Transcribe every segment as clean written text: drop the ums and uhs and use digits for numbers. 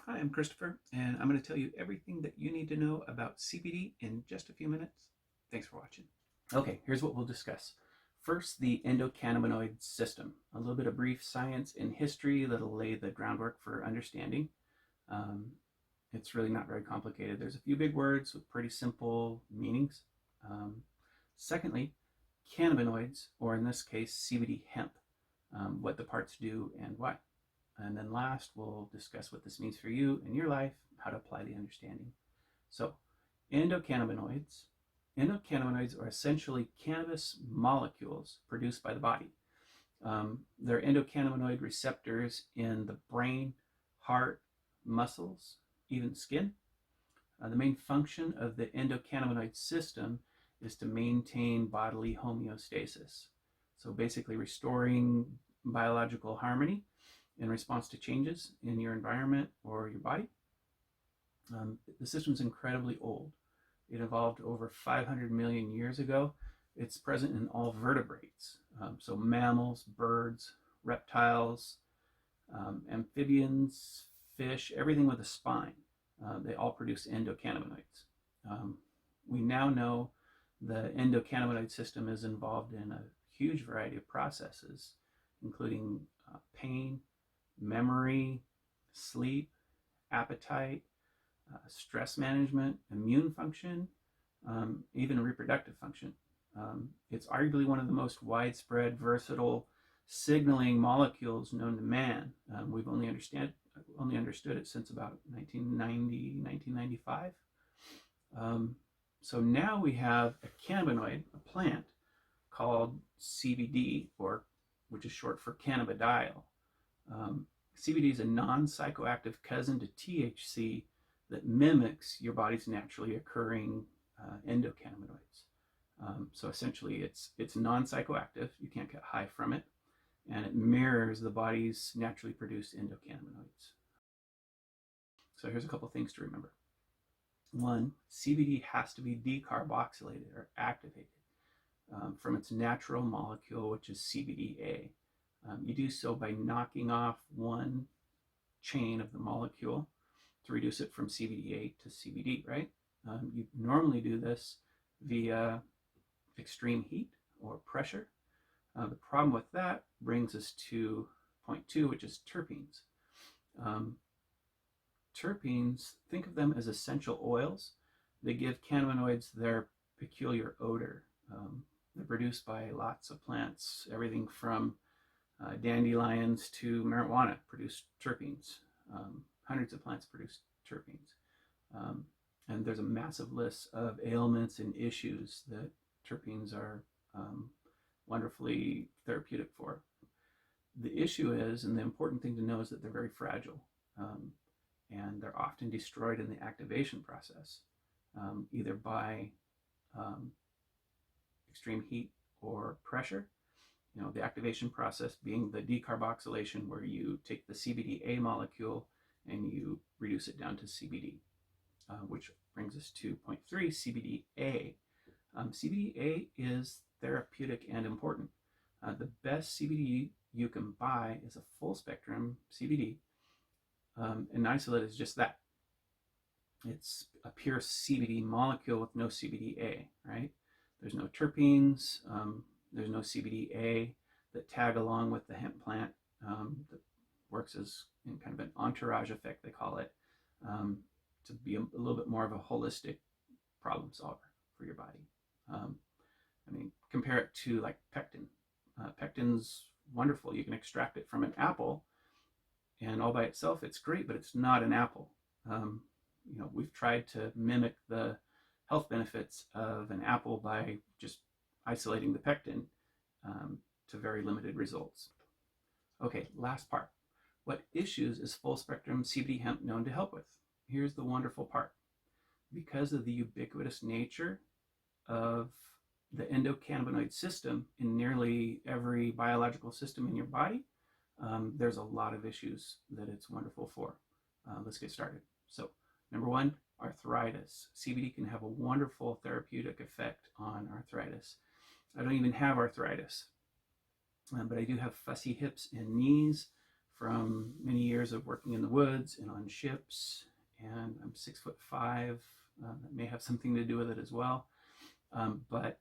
Hi, I'm Christopher, and I'm going to tell you everything that you need to know about CBD in just a few minutes. Thanks for watching. Okay, here's what we'll discuss. First, the endocannabinoid system, a little bit of brief science and history that'll lay the groundwork for understanding. Um, it's really not very complicated. There's a few big words with pretty simple meanings. Um, Secondly, cannabinoids, or in this case, CBD hemp, what the parts do and why. And then last, we'll discuss what this means for you in your life, how to apply the understanding. So, endocannabinoids. Endocannabinoids are essentially cannabis molecules produced by the body. They're endocannabinoid receptors in the brain, heart, muscles, even skin. The main function of the endocannabinoid system is to maintain bodily homeostasis. So basically restoring biological harmony in response to changes in your environment or your body. The system's incredibly old. It evolved over 500 million years ago. It's present in all vertebrates, so mammals, birds, reptiles, amphibians, fish, everything with a spine. They all produce endocannabinoids. We now know the endocannabinoid system is involved in a huge variety of processes, including pain, memory, sleep, appetite, stress management, immune function, even reproductive function. It's arguably one of the most widespread, versatile signaling molecules known to man. We've only understood it since about 1990, 1995. So now we have a cannabinoid, a plant, called CBD, which is short for cannabidiol. CBD is a non-psychoactive cousin to THC that mimics your body's naturally occurring endocannabinoids. So essentially, it's non-psychoactive. You can't get high from it, and it mirrors the body's naturally produced endocannabinoids. So here's a couple things to remember. One, CBD has to be decarboxylated or activated from its natural molecule, which is CBDA. You do so by knocking off one chain of the molecule to reduce it from CBDA to CBD, right? You normally do this via extreme heat or pressure. The problem with that brings us to point two, which is terpenes. Terpenes, think of them as essential oils. They give cannabinoids their peculiar odor. They're produced by lots of plants, everything from dandelions to marijuana produce terpenes. Hundreds of plants produce terpenes. And there's a massive list of ailments and issues that terpenes are wonderfully therapeutic for. The issue is, and the important thing to know, is that they're very fragile. And they're often destroyed in the activation process, either by extreme heat or pressure. The activation process being the decarboxylation, where you take the CBDA molecule and you reduce it down to CBD, which brings us to point three, CBDA. CBDA is therapeutic and important. The best CBD you can buy is a full spectrum CBD, and isolate is just that. It's a pure CBD molecule with no CBDA, right? There's no terpenes, there's no CBDA that tag along with the hemp plant that works as in kind of an entourage effect, they call it, to be a little bit more of a holistic problem solver for your body. Compare it to like pectin. Pectin's wonderful. You can extract it from an apple, and all by itself it's great, but it's not an apple. We've tried to mimic the health benefits of an apple by just isolating the pectin to very limited results. Okay, last part. What issues is full spectrum CBD hemp known to help with? Here's the wonderful part. Because of the ubiquitous nature of the endocannabinoid system in nearly every biological system in your body, there's a lot of issues that it's wonderful for. Let's get started. So, number one, arthritis. CBD can have a wonderful therapeutic effect on arthritis. I don't even have arthritis, but I do have fussy hips and knees from many years years of working in the woods and on ships, and I'm 6'5". That may have something to do with it as well. But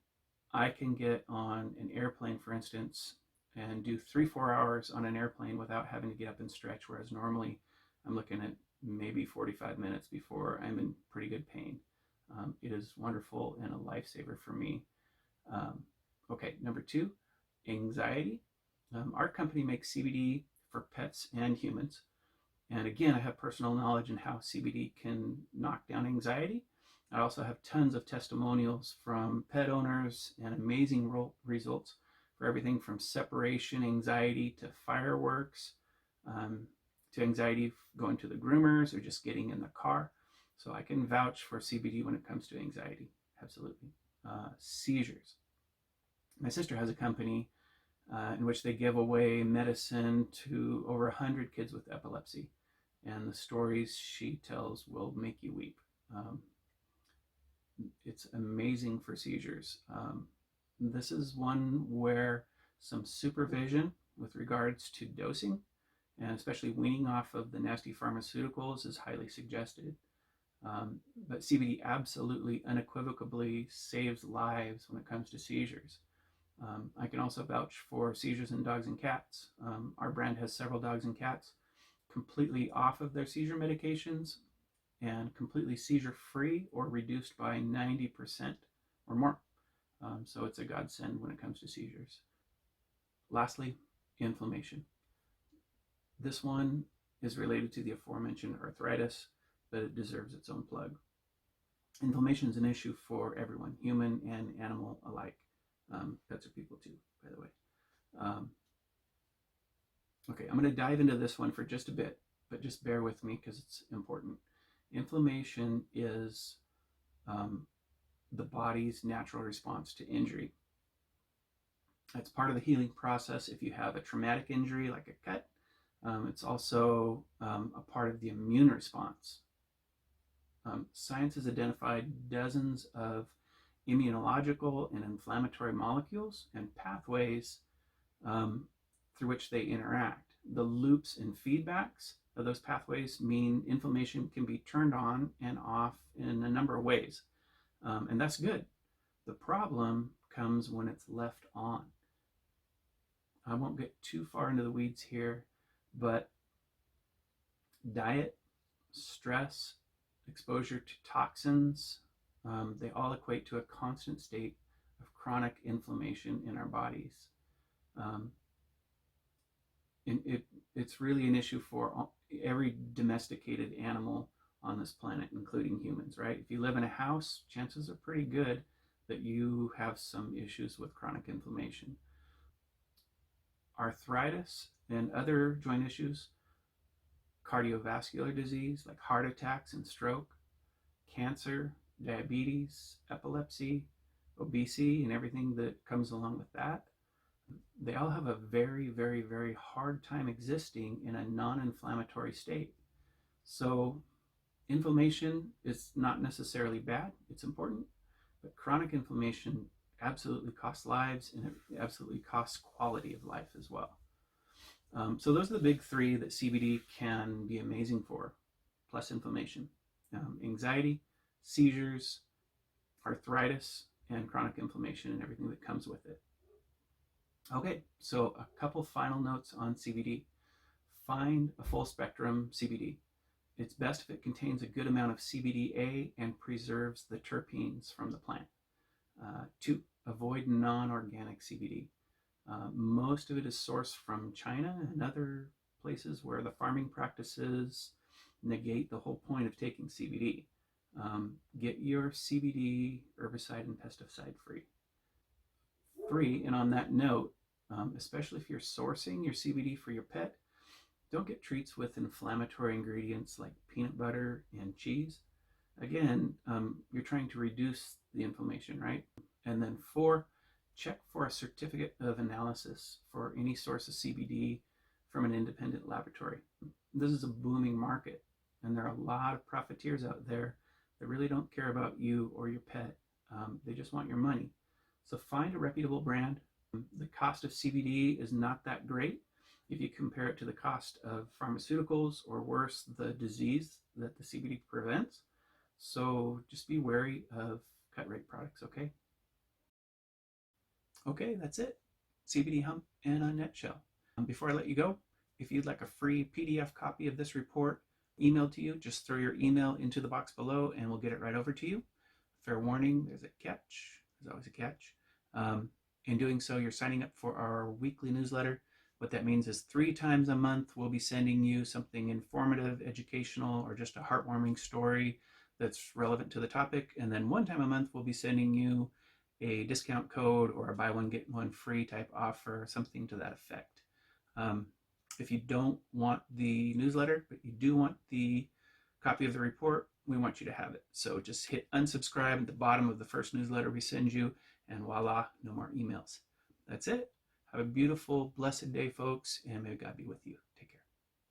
I can get on an airplane, for instance, and do 3-4 hours on an airplane without having to get up and stretch, whereas normally I'm looking at maybe 45 minutes before I'm in pretty good pain. It is wonderful and a lifesaver for me. Okay, number 2, anxiety. Our company makes CBD for pets and humans. And again, I have personal knowledge in how CBD can knock down anxiety. I also have tons of testimonials from pet owners and amazing results for everything from separation anxiety to fireworks, to anxiety going to the groomers or just getting in the car. So I can vouch for CBD when it comes to anxiety. Absolutely. Seizures. My sister has a company in which they give away medicine to over 100 kids with epilepsy. And the stories she tells will make you weep. It's amazing for seizures. This is one where some supervision with regards to dosing, and especially weaning off of the nasty pharmaceuticals, is highly suggested. But CBD absolutely, unequivocally saves lives when it comes to seizures. I can also vouch for seizures in dogs and cats. Our brand has several dogs and cats completely off of their seizure medications and completely seizure free or reduced by 90% or more. So it's a godsend when it comes to seizures. Lastly, inflammation. This one is related to the aforementioned arthritis, but it deserves its own plug. Inflammation is an issue for everyone, human and animal alike. Pets are people too, by the way. Okay, I'm going to dive into this one for just a bit, but just bear with me because it's important. Inflammation is the body's natural response to injury. It's part of the healing process if you have a traumatic injury like a cut. It's also a part of the immune response. Science has identified dozens of immunological and inflammatory molecules and pathways through which they interact. The loops and feedbacks of those pathways mean inflammation can be turned on and off in a number of ways. And that's good. The problem comes when it's left on. I won't get too far into the weeds here, but diet, stress, exposure to toxins, they all equate to a constant state of chronic inflammation in our bodies. It's really an issue for every domesticated animal on this planet, including humans, right? If you live in a house, chances are pretty good that you have some issues with chronic inflammation. Arthritis and other joint issues, cardiovascular disease like heart attacks and stroke, cancer, diabetes, epilepsy, obesity, and everything that comes along with that, they all have a very, very, very hard time existing in a non-inflammatory state. So inflammation is not necessarily bad, it's important, but chronic inflammation absolutely costs lives, and it absolutely costs quality of life as well. So those are the big three that CBD can be amazing for, plus inflammation. Anxiety, seizures, arthritis, and chronic inflammation and everything that comes with it. Okay, so a couple final notes on CBD. Find a full spectrum CBD. It's best if it contains a good amount of CBDA and preserves the terpenes from the plant. 2, avoid non-organic CBD. Most of it is sourced from China and other places where the farming practices negate the whole point of taking CBD. Get your CBD herbicide and pesticide free. 3, and on that note, especially if you're sourcing your CBD for your pet, don't get treats with inflammatory ingredients like peanut butter and cheese. Again, you're trying to reduce the inflammation, right? And then 4, check for a certificate of analysis for any source of CBD from an independent laboratory. This is a booming market, and there are a lot of profiteers out there that really don't care about you or your pet. They just want your money. So find a reputable brand. The cost of CBD is not that great, if you compare it to the cost of pharmaceuticals, or worse, the disease that the CBD prevents. So just be wary of cut rate products, okay? Okay, that's it. CBD hemp in a nutshell. Before I let you go, if you'd like a free PDF copy of this report emailed to you, just throw your email into the box below and we'll get it right over to you. Fair warning, there's a catch. There's always a catch. In doing so, you're signing up for our weekly newsletter. What that means is 3 times a month, we'll be sending you something informative, educational, or just a heartwarming story that's relevant to the topic. And then 1 time a month, we'll be sending you a discount code or a buy one, get one free type offer, something to that effect. If you don't want the newsletter, but you do want the copy of the report, we want you to have it. So just hit unsubscribe at the bottom of the first newsletter we send you, and voila, no more emails. That's it. Have a beautiful, blessed day, folks, and may God be with you.